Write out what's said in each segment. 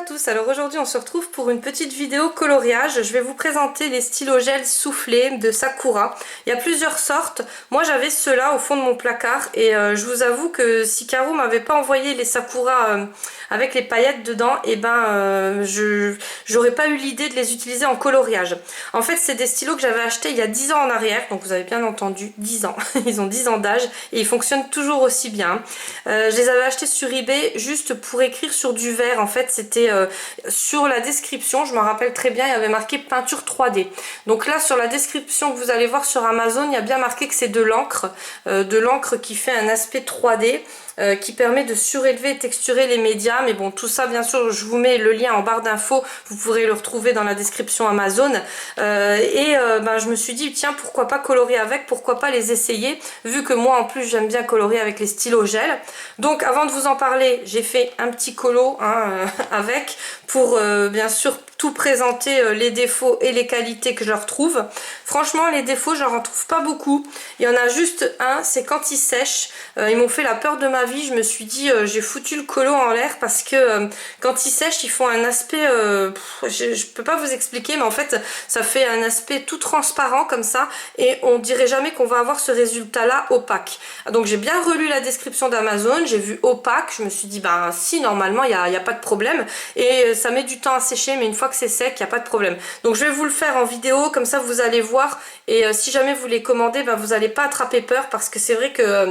à tous, alors aujourd'hui on se retrouve pour une petite vidéo coloriage. Je vais vous présenter les stylos gel soufflés de Sakura. Il y a plusieurs sortes, moi j'avais ceux-là au fond de mon placard et je vous avoue que si Caro m'avait pas envoyé les Sakura avec les paillettes dedans, et j'aurais pas eu l'idée de les utiliser en coloriage. En fait c'est des stylos que j'avais achetés il y a 10 ans en arrière, donc vous avez bien entendu, 10 ans, ils ont 10 ans d'âge et ils fonctionnent toujours aussi bien. Je les avais achetés sur eBay juste pour écrire sur du verre. En fait c'était sur la description, je me rappelle très bien, il y avait marqué peinture 3D. Donc là sur la description que vous allez voir sur Amazon, il y a bien marqué que c'est de l'encre qui fait un aspect 3D. Qui permet de surélever et texturer les médias, mais bon, tout ça bien sûr je vous mets le lien en barre d'infos, vous pourrez le retrouver dans la description Amazon. Je me suis dit tiens, pourquoi pas colorier avec, pourquoi pas les essayer, vu que moi en plus j'aime bien colorier avec les stylos gel. Donc avant de vous en parler, j'ai fait un petit colo avec pour bien sûr tout présenter, les défauts et les qualités que je retrouve. Franchement les défauts je n'en retrouve pas beaucoup, il y en a juste un, c'est quand ils sèchent. Ils m'ont fait la peur de ma vie, je me suis dit j'ai foutu le colo en l'air parce que quand ils sèchent ils font un aspect, je peux pas vous expliquer, mais en fait ça fait un aspect tout transparent comme ça et on dirait jamais qu'on va avoir ce résultat là opaque. Donc j'ai bien relu la description d'Amazon, j'ai vu opaque, je me suis dit bah si, normalement il y a pas de problème, et ça met du temps à sécher, mais une fois que c'est sec il n'y a pas de problème. Donc je vais vous le faire en vidéo, comme ça vous allez voir, et si jamais vous les commandez, vous n'allez pas attraper peur, parce que c'est vrai que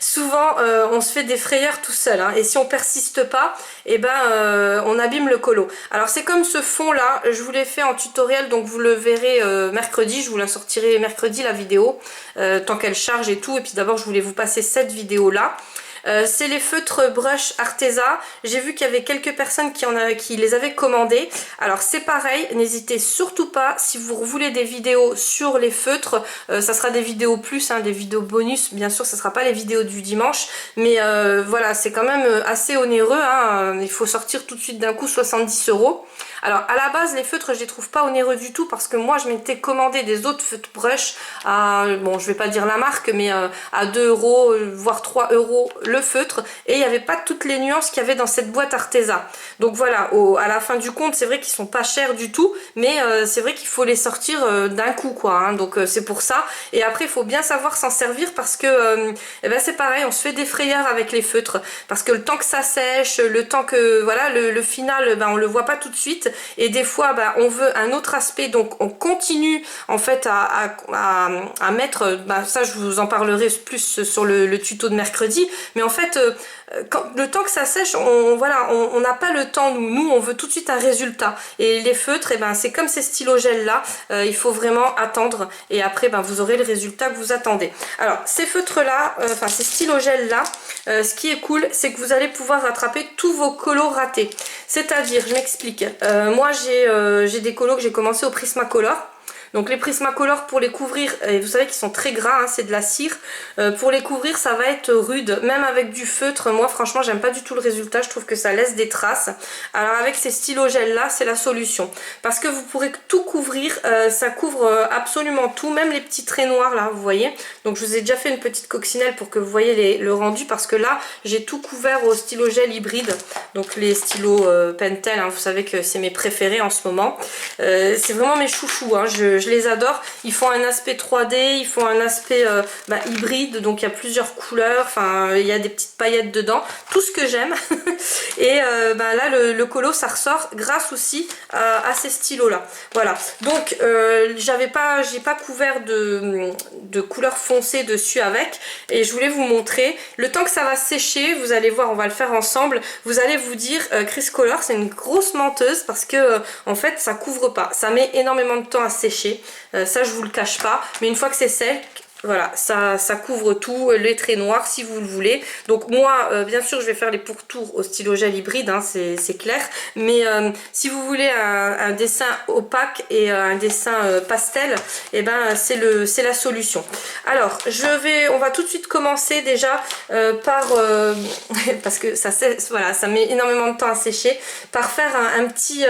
souvent on se fait des frayeurs tout seul, et si on persiste pas, on abîme le colo. Alors c'est comme ce fond là, je vous l'ai fait en tutoriel, donc vous le verrez mercredi, je vous la sortirai mercredi la vidéo, tant qu'elle charge et tout, et puis d'abord je voulais vous passer cette vidéo là. C'est les feutres brush Arteza. J'ai vu qu'il y avait quelques personnes qui les avaient commandés. Alors c'est pareil, n'hésitez surtout pas, si vous voulez des vidéos sur les feutres, ça sera des vidéos plus, des vidéos bonus, bien sûr ça sera pas les vidéos du dimanche, mais voilà, c'est quand même assez onéreux, il faut sortir tout de suite d'un coup 70 €. Alors à la base les feutres je les trouve pas onéreux du tout, parce que moi je m'étais commandé des autres feutres brush à, bon je vais pas dire la marque, mais à 2 €, voire 3 € le feutre, et il n'y avait pas toutes les nuances qu'il y avait dans cette boîte Arteza. Donc voilà, à la fin du compte c'est vrai qu'ils sont pas chers du tout, mais c'est vrai qu'il faut les sortir d'un coup quoi, donc c'est pour ça. Et après il faut bien savoir s'en servir, parce que c'est pareil, on se fait des frayeurs avec les feutres, parce que le temps que ça sèche, le temps que voilà le final, on le voit pas tout de suite, et des fois on veut un autre aspect, donc on continue en fait à mettre, ça je vous en parlerai plus sur le tuto de mercredi, mais en fait le temps que ça sèche, on n'a pas le temps, nous on veut tout de suite un résultat, et les feutres, c'est comme ces stylos gel là, il faut vraiment attendre, et après vous aurez le résultat que vous attendez. Alors ces feutres là, ces stylos gel là, ce qui est cool, c'est que vous allez pouvoir rattraper tous vos colos ratés. C'est-à-dire, je m'explique, moi j'ai des colos que j'ai commencé au Prismacolor. Donc les Prismacolor, pour les couvrir, et vous savez qu'ils sont très gras, c'est de la cire, pour les couvrir ça va être rude, même avec du feutre. Moi franchement j'aime pas du tout le résultat, je trouve que ça laisse des traces. Alors avec ces stylos gel là c'est la solution, parce que vous pourrez tout couvrir, ça couvre absolument tout, même les petits traits noirs là, vous voyez. Donc je vous ai déjà fait une petite coccinelle pour que vous voyez le rendu, parce que là j'ai tout couvert au stylo gel hybride, donc les stylos Pentel, vous savez que c'est mes préférés en ce moment, c'est vraiment mes chouchous, je les adore. Ils font un aspect 3D, ils font un aspect hybride, donc il y a plusieurs couleurs, il y a des petites paillettes dedans, tout ce que j'aime. Et là le colo ça ressort grâce aussi à ces stylos là. Voilà, donc j'ai pas couvert de couleur foncée dessus avec, et je voulais vous montrer. Le temps que ça va sécher, vous allez voir, on va le faire ensemble, vous allez vous dire Criscolor c'est une grosse menteuse, parce que en fait ça couvre pas, ça met énormément de temps à sécher. Ça je vous le cache pas, mais une fois que c'est sec, voilà, ça couvre tout, les traits noirs si vous le voulez. Donc moi bien sûr je vais faire les pourtours au stylo gel hybride, c'est clair, mais si vous voulez un dessin opaque et un dessin pastel, c'est la solution. Alors on va tout de suite commencer déjà par parce que ça met énormément de temps à sécher, par faire un petit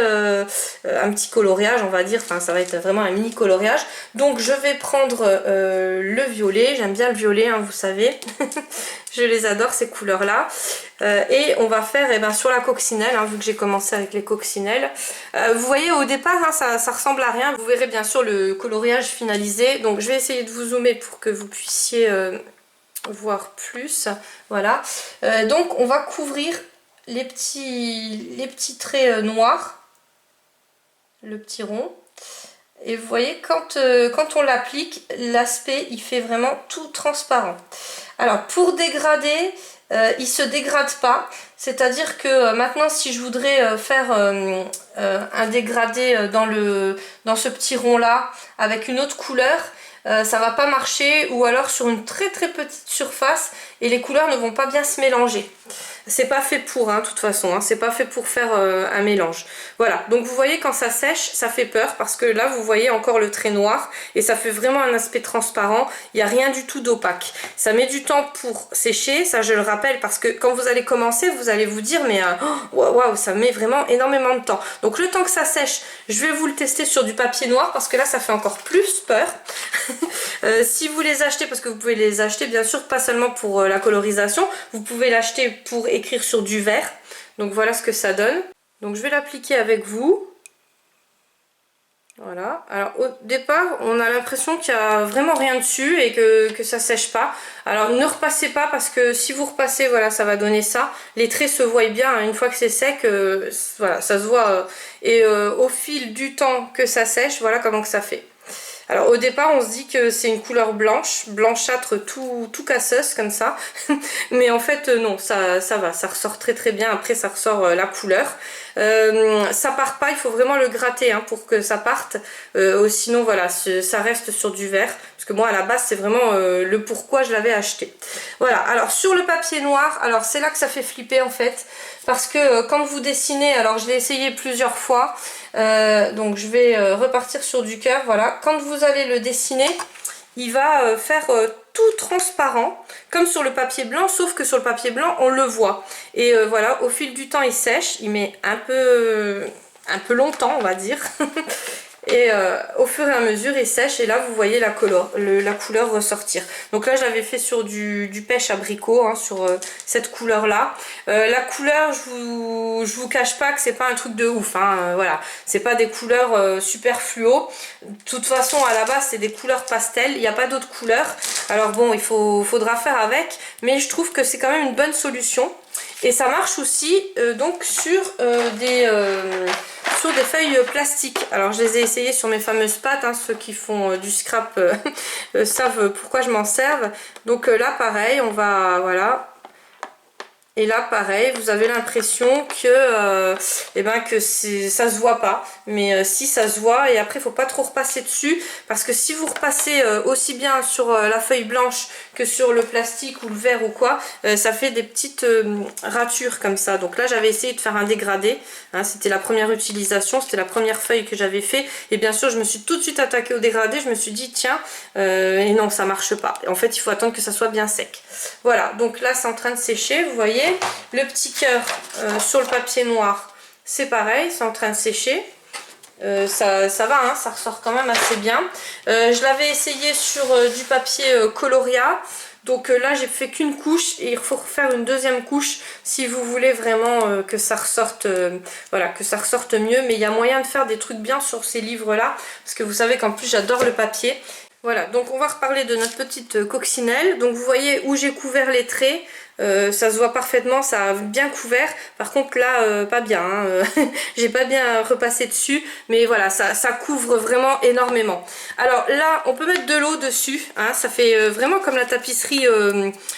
coloriage, on va dire, ça va être vraiment un mini coloriage. Donc je vais prendre le le violet. J'aime bien le violet, hein, vous savez. Je les adore ces couleurs là. Et on va faire sur la coccinelle, hein, vu que j'ai commencé avec les coccinelles. Vous voyez au départ, hein, ça ressemble à rien. Vous verrez bien sûr le coloriage finalisé. Donc je vais essayer de vous zoomer pour que vous puissiez voir plus. Voilà. Donc on va couvrir les petits traits noirs. Le petit rond. Et vous voyez, quand on l'applique, l'aspect il fait vraiment tout transparent. Alors pour dégrader, il se dégrade pas. C'est-à-dire que maintenant si je voudrais faire un dégradé dans ce petit rond là avec une autre couleur, ça va pas marcher, ou alors sur une très petite surface et les couleurs ne vont pas bien se mélanger. C'est pas fait pour, hein, de toute façon, hein, c'est pas fait pour faire un mélange. Voilà, donc vous voyez quand ça sèche, ça fait peur parce que là vous voyez encore le trait noir et ça fait vraiment un aspect transparent, il n'y a rien du tout d'opaque. Ça met du temps pour sécher, ça je le rappelle, parce que quand vous allez commencer, vous allez vous dire mais waouh, ça met vraiment énormément de temps. Donc le temps que ça sèche, je vais vous le tester sur du papier noir parce que là ça fait encore plus peur. Si vous les achetez, parce que vous pouvez les acheter bien sûr pas seulement pour la colorisation, vous pouvez l'acheter pour écrire sur du vert. Donc voilà ce que ça donne. Donc je vais l'appliquer avec vous. Voilà. Alors au départ on a l'impression qu'il n'y a vraiment rien dessus et que ça sèche pas. Alors ne repassez pas, parce que si vous repassez, voilà, ça va donner ça. Les traits se voient bien, hein, une fois que c'est sec, voilà, ça se voit. Et au fil du temps que ça sèche, voilà comment que ça fait. Alors au départ on se dit que c'est une couleur blanche, blanchâtre, tout casseuse comme ça. Mais en fait non, ça va, ça ressort très bien. Après ça ressort la couleur. Ça part pas, il faut vraiment le gratter, hein, pour que ça parte. Sinon voilà, ça reste sur du vert. Parce que moi à la base c'est vraiment le pourquoi je l'avais acheté. Voilà, alors sur le papier noir, alors c'est là que ça fait flipper en fait. Parce que quand vous dessinez, alors je l'ai essayé plusieurs fois. Donc je vais repartir sur du cœur. Voilà, quand vous allez le dessiner, il va faire tout transparent comme sur le papier blanc, sauf que sur le papier blanc on le voit. Et voilà, au fil du temps il sèche, il met un peu longtemps on va dire. Et au fur et à mesure il sèche, et là vous voyez la couleur ressortir. Donc là je l'avais fait sur du pêche abricot, hein, sur cette couleur là. La couleur, je vous cache pas que c'est pas un truc de ouf, hein, voilà, c'est pas des couleurs super fluo. De toute façon à la base c'est des couleurs pastel, il n'y a pas d'autres couleurs. Alors bon, faudra faire avec, mais je trouve que c'est quand même une bonne solution. Et ça marche aussi donc sur des feuilles plastiques. Alors je les ai essayées sur mes fameuses pâtes, hein, ceux qui font du scrap savent pourquoi je m'en serve. Donc là pareil, on va, voilà. Et là pareil, vous avez l'impression que ça se voit pas, mais si, ça se voit. Et après il faut pas trop repasser dessus, parce que si vous repassez aussi bien sur la feuille blanche que sur le plastique ou le verre ou quoi, ça fait des petites ratures comme ça. Donc là j'avais essayé de faire un dégradé, hein, c'était la première utilisation, c'était la première feuille que j'avais fait, et bien sûr je me suis tout de suite attaquée au dégradé. Je me suis dit tiens, et non, ça marche pas. En fait il faut attendre que ça soit bien sec. Voilà, donc là c'est en train de sécher, vous voyez. Le petit cœur sur le papier noir, c'est pareil, c'est en train de sécher. Ça va, hein, ça ressort quand même assez bien. Je l'avais essayé sur du papier Coloria. Donc là j'ai fait qu'une couche, et il faut refaire une deuxième couche si vous voulez vraiment que ça ressorte, voilà, que ça ressorte mieux. Mais il y a moyen de faire des trucs bien sur ces livres là, parce que vous savez qu'en plus j'adore le papier. Voilà, donc on va reparler de notre petite coccinelle. Donc vous voyez où j'ai couvert les traits. Ça se voit parfaitement, ça a bien couvert. Par contre là pas bien, hein. J'ai pas bien repassé dessus, mais voilà, ça couvre vraiment énormément. Alors là on peut mettre de l'eau dessus, hein. Ça fait vraiment comme la tapisserie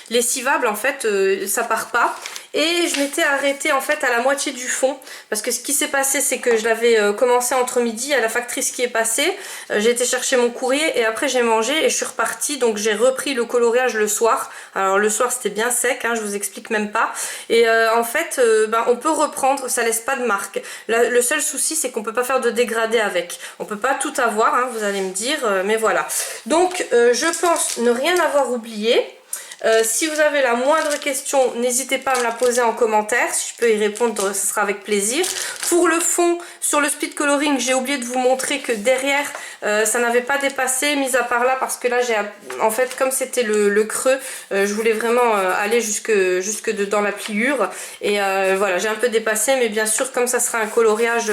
lessivable en fait, ça part pas. Et je m'étais arrêtée en fait à la moitié du fond, parce que ce qui s'est passé c'est que je l'avais commencé entre midi, à la factrice qui est passée, j'ai été chercher mon courrier et après j'ai mangé et je suis repartie. Donc j'ai repris le coloriage le soir. Alors le soir c'était bien sec, hein, je vous explique même pas. Et en fait on peut reprendre, ça laisse pas de marque. Le seul souci c'est qu'on peut pas faire de dégradé avec, on peut pas tout avoir, hein, vous allez me dire, mais voilà. Donc je pense ne rien avoir oublié. Si vous avez la moindre question, n'hésitez pas à me la poser en commentaire. Si je peux y répondre, ce sera avec plaisir. Pour le fond, sur le speed coloring, j'ai oublié de vous montrer que derrière, ça n'avait pas dépassé, mis à part là, parce que là, en fait, comme c'était le creux, je voulais vraiment aller jusque dans la pliure. Et voilà, j'ai un peu dépassé, mais bien sûr, comme ça sera un coloriage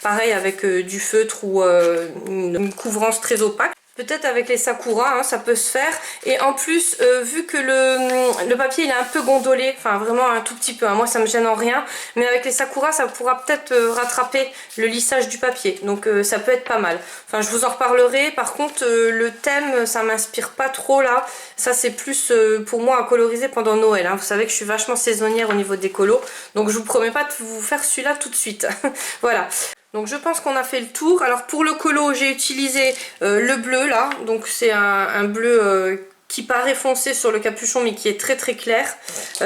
pareil avec du feutre ou une couvrance très opaque. Peut-être avec les sakura, hein, ça peut se faire. Et en plus, vu que le papier il est un peu gondolé, enfin vraiment un tout petit peu, hein, moi ça me gêne en rien, mais avec les sakura ça pourra peut-être rattraper le lissage du papier, donc ça peut être pas mal. Enfin je vous en reparlerai. Par contre le thème ça m'inspire pas trop là, ça c'est plus pour moi à coloriser pendant Noël, hein. Vous savez que je suis vachement saisonnière au niveau des colos, donc je vous promets pas de vous faire celui-là tout de suite. Voilà. Donc je pense qu'on a fait le tour. Alors pour le colo, j'ai utilisé le bleu là. Donc c'est un bleu qui paraît foncé sur le capuchon mais qui est très très clair.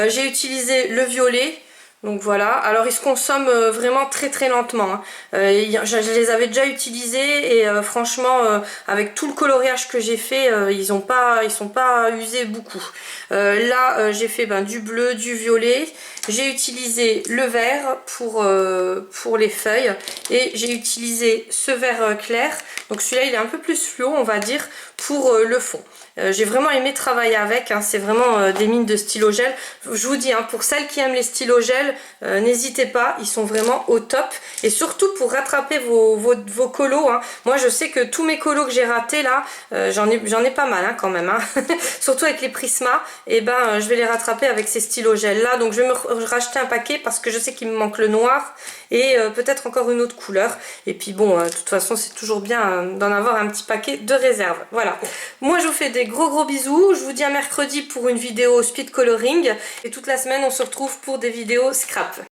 J'ai utilisé le violet. Donc voilà, alors ils se consomment vraiment très très lentement, hein. Je les avais déjà utilisés et franchement avec tout le coloriage que j'ai fait, ils sont pas usés beaucoup. Là j'ai fait du bleu, du violet, j'ai utilisé le vert pour les feuilles et j'ai utilisé ce vert clair, donc celui-là il est un peu plus fluo on va dire pour le fond. J'ai vraiment aimé travailler avec, hein, c'est vraiment des mines de stylo gel. Je vous dis, hein, pour celles qui aiment les stylos gel, n'hésitez pas, ils sont vraiment au top. Et surtout pour rattraper vos colos, hein. Moi je sais que tous mes colos que j'ai ratés là, j'en ai pas mal hein, quand même. Hein. Surtout avec les Prisma, et je vais les rattraper avec ces stylos gel là. Donc je vais me racheter un paquet parce que je sais qu'il me manque le noir et peut-être encore une autre couleur. Et puis bon, de toute façon c'est toujours bien d'en avoir un petit paquet de réserve. Voilà, moi je vous fais des gros bisous, je vous dis à mercredi pour une vidéo speed coloring et toute la semaine on se retrouve pour des vidéos scrap.